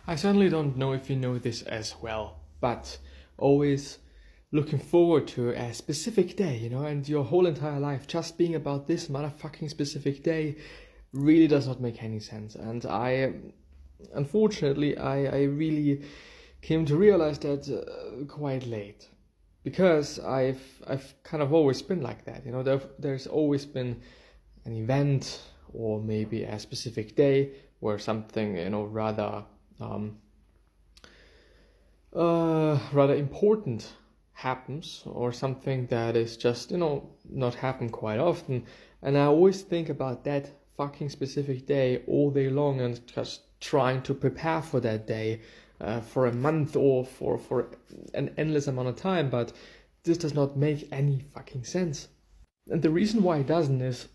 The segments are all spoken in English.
I certainly don't know if you know this as well, but always looking forward to a specific day, and your whole entire life just being about this motherfucking specific day really does not make any sense. And unfortunately, I really came to realize that quite late, because I've kind of always been like that. There's always been an event or maybe a specific day where something rather important happens, or something that is just not happen quite often, and I always think about that fucking specific day all day long, and just trying to prepare for that day for a month or for an endless amount of time. But this does not make any fucking sense. And the reason why it doesn't is,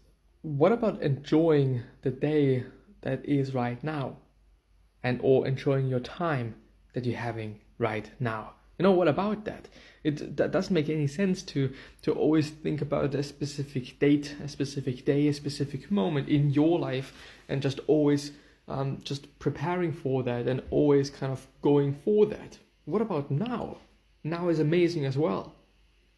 what about enjoying the day that is right now, or enjoying your time that you're having right now? What about that? That doesn't make any sense to always think about a specific date, a specific day, a specific moment in your life, and just always just preparing for that and always kind of going for that. What about now? Now is amazing as well,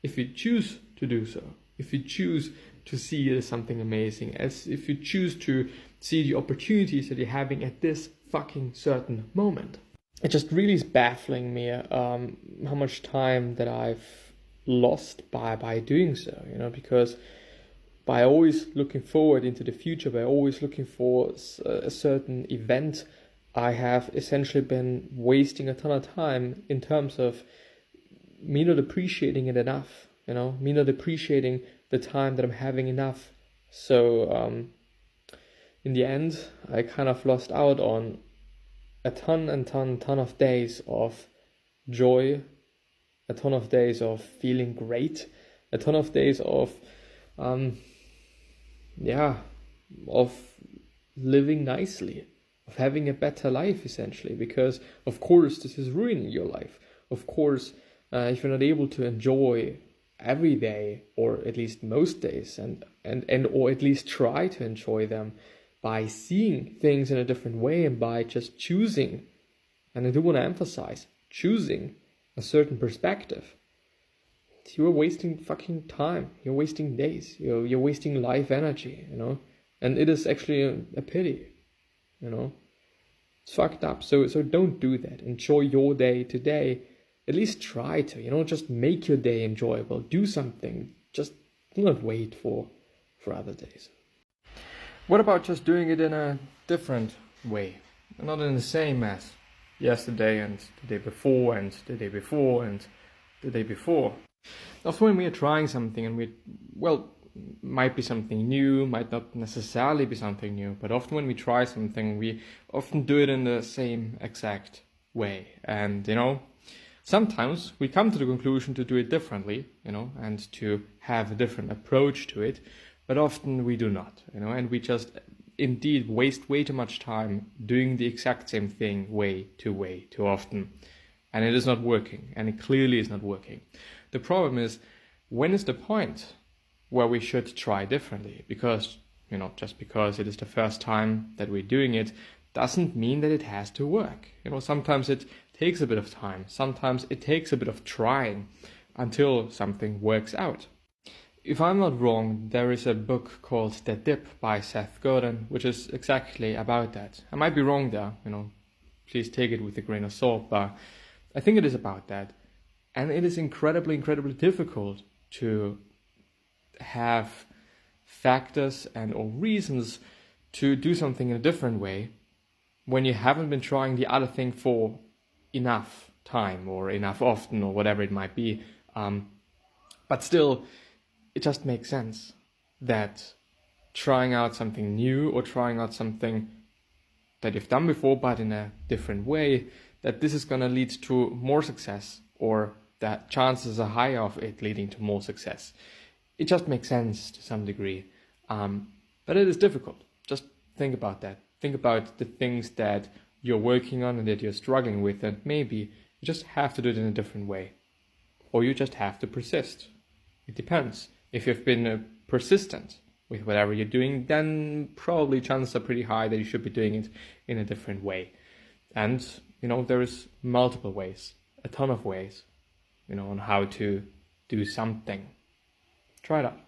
if you choose to do so. If you choose to see it as something amazing, if you choose to see the opportunities that you're having at this fucking certain moment. It just really is baffling me how much time that I've lost by doing so, because by always looking forward into the future, by always looking for a certain event, I have essentially been wasting a ton of time in terms of me not appreciating it enough, me not appreciating the time that I'm having enough. So in the end, I kind of lost out on a ton of days of joy, a ton of days of feeling great, a ton of days of living nicely, of having a better life, essentially. Because of course this is ruining your life. Of course, if you're not able to enjoy every day, or at least most days, and or at least try to enjoy them, by seeing things in a different way, and by just choosing, and I do want to emphasize, choosing a certain perspective, you're wasting fucking time, you're wasting days, you're wasting life energy, and it is actually a pity, it's fucked up. So don't do that. Enjoy your day today. At least try to, just make your day enjoyable. Do something. Just do not wait for other days. What about just doing it in a different way? Not in the same as yesterday and the day before and the day before and the day before. Often when we are trying something and might be something new, might not necessarily be something new, but often when we try something, we often do it in the same exact way. And, sometimes we come to the conclusion to do it differently, and to have a different approach to it. But often we do not, and we just indeed waste way too much time doing the exact same thing way too often. And it is not working, and it clearly is not working. The problem is, when is the point where we should try differently? Because, just because it is the first time that we're doing it doesn't mean that it has to work. Sometimes it takes a bit of time. Sometimes it takes a bit of trying until something works out. If I'm not wrong, there is a book called The Dip by Seth Godin, which is exactly about that. I might be wrong there, please take it with a grain of salt, but I think it is about that. And it is incredibly difficult to have factors or reasons to do something in a different way when you haven't been trying the other thing for enough time or enough often or whatever it might be. But still, it just makes sense that trying out something new, or trying out something that you've done before but in a different way, that this is going to lead to more success, or that chances are higher of it leading to more success. It just makes sense to some degree. But it is difficult. Just think about that. Think about the things that you're working on and that you're struggling with, and maybe you just have to do it in a different way. Or you just have to persist. It depends. If you've been persistent with whatever you're doing, then probably chances are pretty high that you should be doing it in a different way. And there is multiple ways, a ton of ways, on how to do something. Try it out.